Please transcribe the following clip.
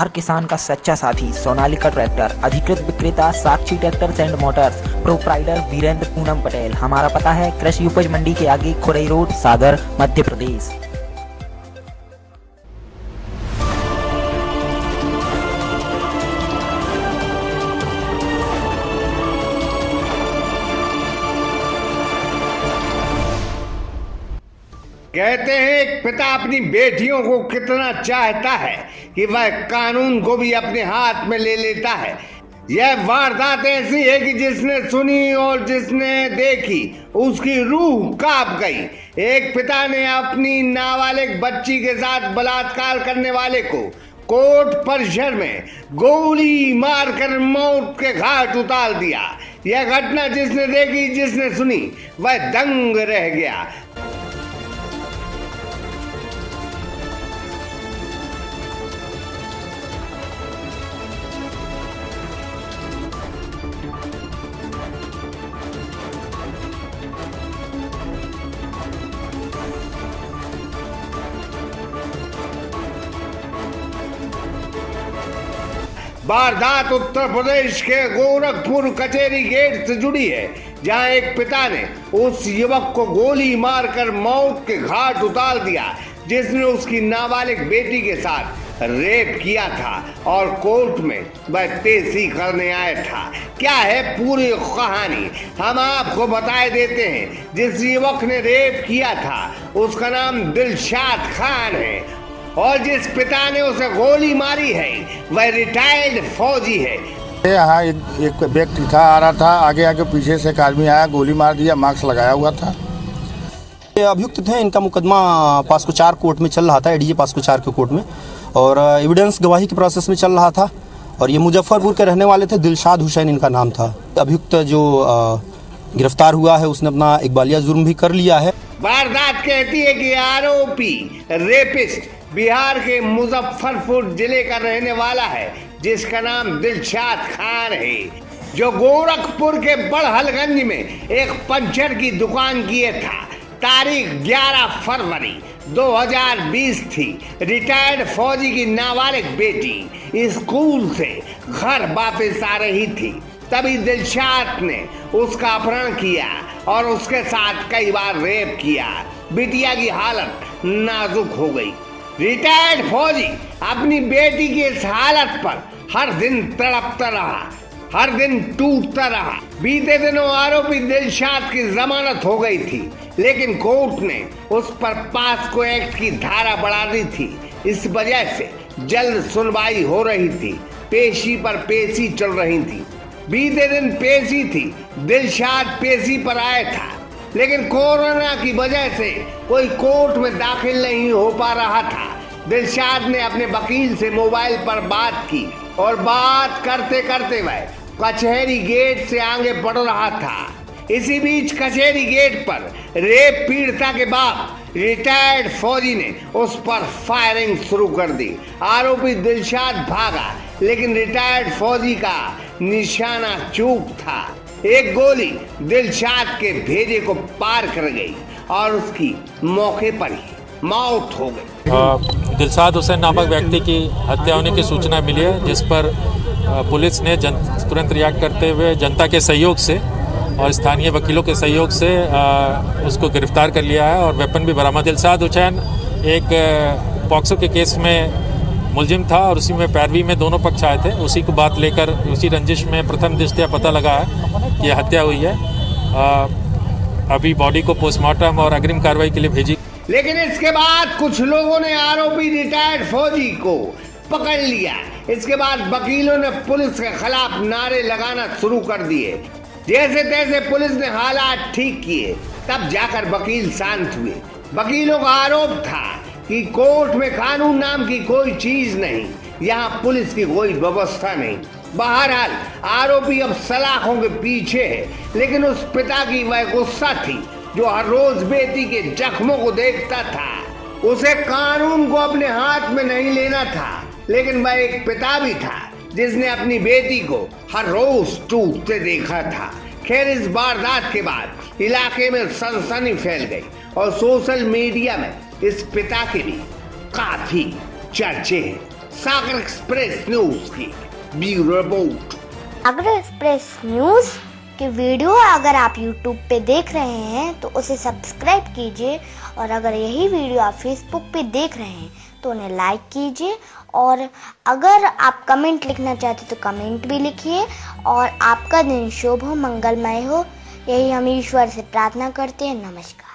हर किसान का सच्चा साथी सोनालिका ट्रैक्टर, अधिकृत विक्रेता Sakshi tractors and motors, proprietor Virendra Poonam Patel. हमारा पता है कृषि उपज मंडी के आगे, खुरई रोड, सागर, मध्य प्रदेश। कहते हैं एक पिता अपनी बेटियों को कितना चाहता है कि वह कानून को भी अपने हाथ में ले लेता है। यह वारदात ऐसी है कि जिसने सुनी और जिसने देखी उसकी रूह कांप गई। एक पिता ने अपनी नाबालिग बच्ची के साथ बलात्कार करने वाले को कोर्ट परिसर में गोली मारकर मौत के घाट उतार दिया। यह घटना जिसने देखी, जिसने सुनी, वह दंग रह गया। वारदात उत्तर प्रदेश के गोरखपुर कचहरी गेट से जुड़ी है, जहां एक पिता ने उस युवक को गोली मारकर मौत के घाट उतार दिया जिसने उसकी नाबालिग बेटी के साथ रेप किया था और कोर्ट में वह पेशी करने आया था। क्या है पूरी कहानी, हम आपको बता देते हैं। जिस युवक ने रेप किया था उसका नाम दिलशाद खान है और जिस पिता ने उसे गोली मारी है वह रिटायर्ड फौजी है। यहाँ एक व्यक्ति था, आ रहा था, आगे आगे पीछे से एक आदमी आया, गोली मार दिया, मास्क लगाया हुआ था। ये अभियुक्त थे, इनका मुकदमा पास्को 4 कोर्ट में चल रहा था, एडीजे पास्को 4 के कोर्ट में, और एविडेंस गवाही के प्रोसेस में चल रहा था। और ये मुजफ्फरपुर के रहने वाले थे, दिलशाद हुसैन इनका नाम था। अभियुक्त जो गिरफ्तार हुआ है उसने अपना इकबालिया जुर्म भी कर लिया है। वारदात कहती है कि आरोपी रेपिस्ट बिहार के मुजफ्फरपुर जिले का रहने वाला है, जिसका नाम दिलशाद खान है, जो गोरखपुर के बड़हलगंज में एक पंचर की दुकान किए था। तारीख 11 फरवरी 2020 थी। रिटायर्ड फौजी की नाबालिग बेटी स्कूल से घर वापस आ रही थी, तभी दिलशाद ने उसका अपहरण किया और उसके साथ कई बार रेप किया। बिटिया की हालत नाजुक हो गई। रिटायर्ड फौजी अपनी बेटी की इस हालत पर हर दिन तड़पता रहा, हर दिन टूटता रहा। बीते दिनों आरोपी दिलशाद की जमानत हो गई थी, लेकिन कोर्ट ने उस पर पास्को एक्ट की धारा बढ़ा दी थी। इस वजह से जल्द सुनवाई हो रही थी, पेशी पर पेशी चल रही थी। बीते दिन पेशी थी, दिलशाद पेशी पर आया था, लेकिन कोरोना की वजह से कोई कोर्ट में दाखिल नहीं हो पा रहा था। दिलशाद ने अपने वकील से मोबाइल पर बात की और बात करते करते वह कचहरी गेट से आगे बढ़ रहा था। इसी बीच कचहरी गेट पर रेप पीड़िता के बाप रिटायर्ड फौजी ने उस पर फायरिंग शुरू कर दी। आरोपी दिलशाद भागा, लेकिन रिटायर्ड फौजी का निशाना चूक था। एक गोली दिलशाद के भेजे को पार कर गई और उसकी मौके पर ही मौत हो गई। दिलशाद हुसैन नामक व्यक्ति की हत्या होने की सूचना मिली है, जिस पर पुलिस ने तुरंत रिएक्ट करते हुए जनता के सहयोग से और स्थानीय वकीलों के सहयोग से उसको गिरफ्तार कर लिया है और वेपन भी बरामद। दिलशाद हुसैन एक पॉक्सो के केस में मुलजिम था और उसी में पैरवी में दोनों पक्ष आए थे। उसी को बात लेकर उसी रंजिश में प्रथम दृष्टया पता लगा है कि हत्या हुई है। अभी बॉडी को पोस्टमार्टम और अग्रिम कार्रवाई के लिए भेजी। लेकिन इसके बाद कुछ लोगों ने आरोपी रिटायर्ड फौजी को पकड़ लिया। इसके बाद वकीलों ने पुलिस के खिलाफ नारे लगाना शुरू कर दिए। जैसे तैसे पुलिस ने हालात ठीक किए, तब जाकर वकील शांत हुए। वकीलों का आरोप था कि कोर्ट में कानून नाम की कोई चीज नहीं, यहाँ पुलिस की कोई व्यवस्था नहीं। बहरहाल आरोपी अब सलाखों के पीछे है, लेकिन उस पिता की वह गुस्सा थी जो हर रोज बेटी के जख्मों को देखता था। उसे कानून को अपने हाथ में नहीं लेना था, लेकिन वह एक पिता भी था जिसने अपनी बेटी को हर रोज टूटते देखा था। खैर, इस वारदात के बाद इलाके में सनसनी फैल गई और सोशल मीडिया में इस पिता के भी काफी चर्चे हैं। सागर एक्सप्रेस न्यूज की ब्यूरो रिपोर्ट। सागर एक्सप्रेस न्यूज़ की वीडियो अगर आप YouTube पे देख रहे हैं तो उसे सब्सक्राइब कीजिए, और अगर यही वीडियो आप Facebook पे देख रहे हैं तो उन्हें लाइक कीजिए, और अगर आप कमेंट लिखना चाहते तो कमेंट भी लिखिए। और आपका दिन शुभ हो, मंगलमय हो, यही हम ईश्वर से प्रार्थना करते हैं। नमस्कार।